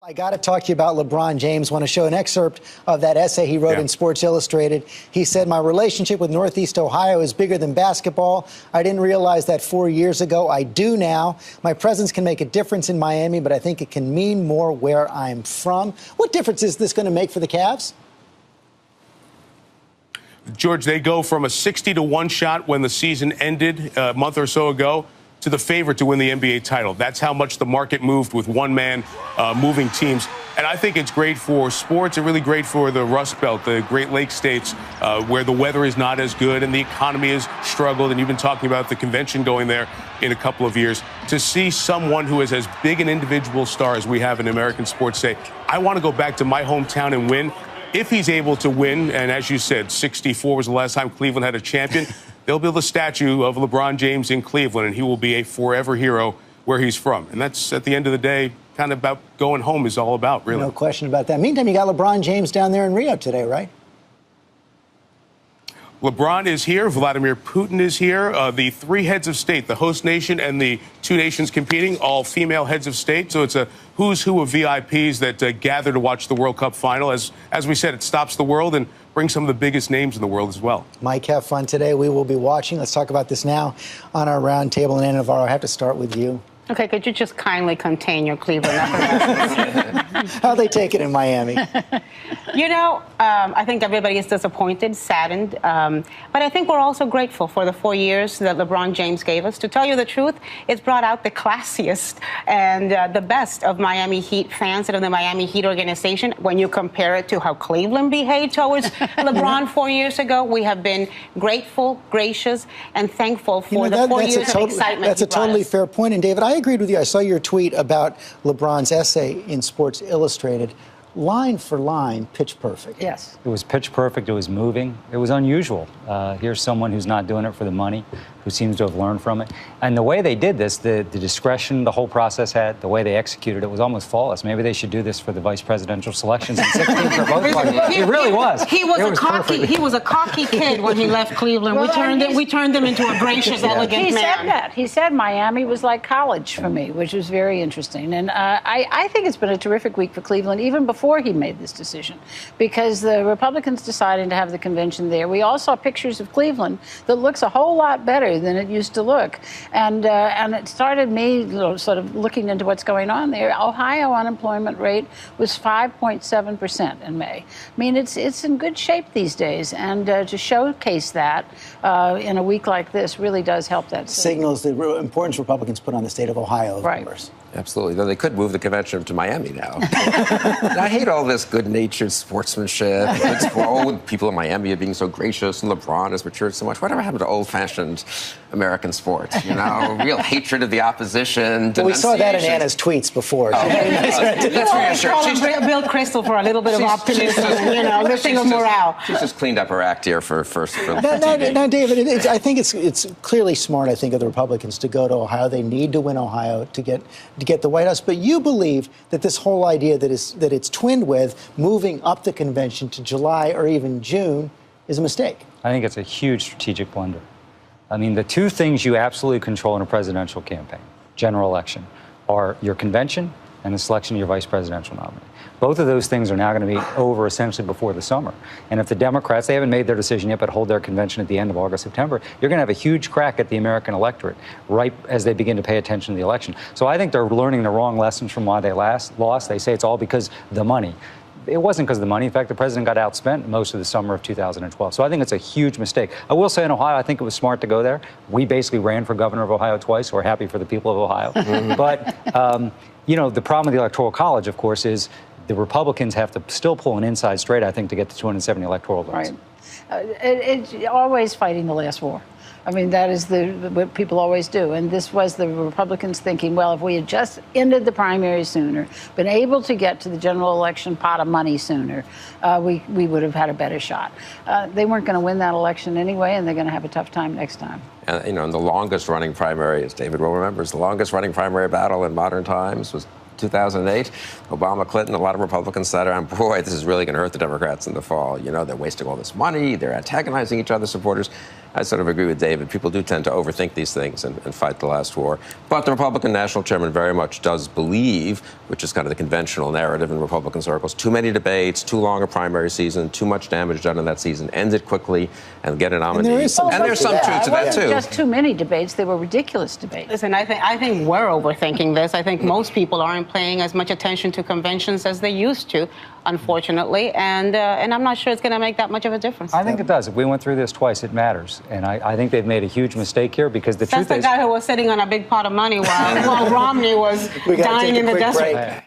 I got to talk to you about LeBron James. Want to show an excerpt of that essay he wrote in Sports Illustrated. He said, "My relationship with Northeast Ohio is bigger than basketball. I didn't realize that 4 years ago. I do now. My presence can make a difference in Miami, but I think it can mean more where I'm from." What difference is this going to make for the Cavs? George, they go from a 60-1 shot when the season ended a month or so ago to the favorite to win the NBA title. That's how much the market moved with one man moving teams. And I think it's great for sports and really great for the Rust Belt, the Great Lakes states, where the weather is not as good and the economy has struggled. And you've been talking about the convention going there in a couple of years. To see someone who is as big an individual star as we have in American sports say, I want to go back to my hometown and win. If he's able to win, and as you said, 64 was the last time Cleveland had a champion, they'll build a statue of LeBron James in Cleveland, and he will be a forever hero where he's from. And that's, at the end of the day, kind of about going home is all about, really. No question about that. Meantime, you got LeBron James down there in Rio today, right? LeBron is here. Vladimir Putin is here. The three heads of state, the host nation and the two nations competing, all female heads of state. So it's a who's who of VIPs that gather to watch the World Cup final. As we said, it stops the world and brings some of the biggest names in the world as well. Mike, have fun today. We will be watching. Let's talk about this now on our roundtable. And Anna Navarro, I have to start with you. Okay, could you just kindly contain your Cleveland? How they take it in Miami? You know, I think everybody is disappointed, saddened, but I think we're also grateful for the 4 years that LeBron James gave us. To tell you the truth, it's brought out the classiest and the best of Miami Heat fans and of the Miami Heat organization. When you compare it to how Cleveland behaved towards LeBron 4 years ago, we have been grateful, gracious, and thankful for the 4 years of excitement. That's a totally fair point. And David, I agreed with you. I saw your tweet about LeBron's essay in Sports Illustrated. Line for line, pitch perfect. Yes. It was pitch perfect. It was moving. It was unusual. Here's someone who's not doing it for the money, who seems to have learned from it. And the way they did this, the discretion the whole process had, the way they executed it was almost flawless. Maybe they should do this for the vice presidential selections in 16 for both parties. It really was. He was a cocky kid when he left Cleveland. Well, we turned him into a gracious, elegant man. He said that. He said Miami was like college for me, which was very interesting. And I think it's been a terrific week for Cleveland, even before he made this decision, because the Republicans deciding to have the convention there. We all saw pictures of Cleveland that looks a whole lot better than it used to look, and it started me sort of looking into what's going on there. Ohio unemployment rate was 5.7% in May. I mean, it's in good shape these days, and to showcase that in a week like this really does help that city. Signals the importance Republicans put on the state of Ohio, of course. Absolutely. Though they could move the convention to Miami now. I hate all this good-natured sportsmanship. People in Miami are being so gracious, and LeBron has matured so much. Whatever happened to old-fashioned American sports? You know, real hatred of the opposition. Well, we saw that in Anna's tweets before. Let's reassure Bill Crystal for a little bit of optimism, lifting of morale. She's just cleaned up her act here for Now, David, I think it's clearly smart, I think, of the Republicans to go to Ohio. They need to win Ohio to get the White House. But you believe that this whole idea that it's twinned with moving up the convention to July or even June is a mistake. I think it's a huge strategic blunder. I mean, the two things you absolutely control in a presidential campaign, general election, are your convention and the selection of your vice presidential nominee. Both of those things are now going to be over essentially before the summer. And if the Democrats, they haven't made their decision yet, but hold their convention at the end of August, September, you're going to have a huge crack at the American electorate right as they begin to pay attention to the election. So I think they're learning the wrong lessons from why they lost. They say it's all because of the money. It wasn't because of the money. In fact, the president got outspent most of the summer of 2012. So I think it's a huge mistake. I will say in Ohio, I think it was smart to go there. We basically ran for governor of Ohio twice. So we're happy for the people of Ohio. But, the problem with the Electoral College, of course, is the Republicans have to still pull an inside straight, I think, to get to 270 electoral votes. Right. It's always fighting the last war. I mean, that is what people always do. And this was the Republicans thinking, well, if we had just ended the primary sooner, been able to get to the general election pot of money sooner, we would have had a better shot. They weren't going to win that election anyway, and they're going to have a tough time next time. And, in the longest-running primary, as David well remembers, the longest-running primary battle in modern times was 2008, Obama, Clinton, a lot of Republicans sat around, boy, this is really going to hurt the Democrats in the fall. They're wasting all this money. They're antagonizing each other's supporters. I sort of agree with David. People do tend to overthink these things and fight the last war. But the Republican national chairman very much does believe, which is kind of the conventional narrative in Republican circles, too many debates, too long a primary season, too much damage done in that season, end it quickly and get a nominee. And there's some truth to that, It wasn't too. just too many debates. They were ridiculous debates. Listen, I think we're overthinking this. I think most people aren't paying as much attention to conventions as they used to, unfortunately, and I'm not sure it's going to make that much of a difference. I think it does. If we went through this twice, it matters. And I think they've made a huge mistake here because the That's truth the is... guy who was sitting on a big pot of money while Romney was dying in the desert. Break.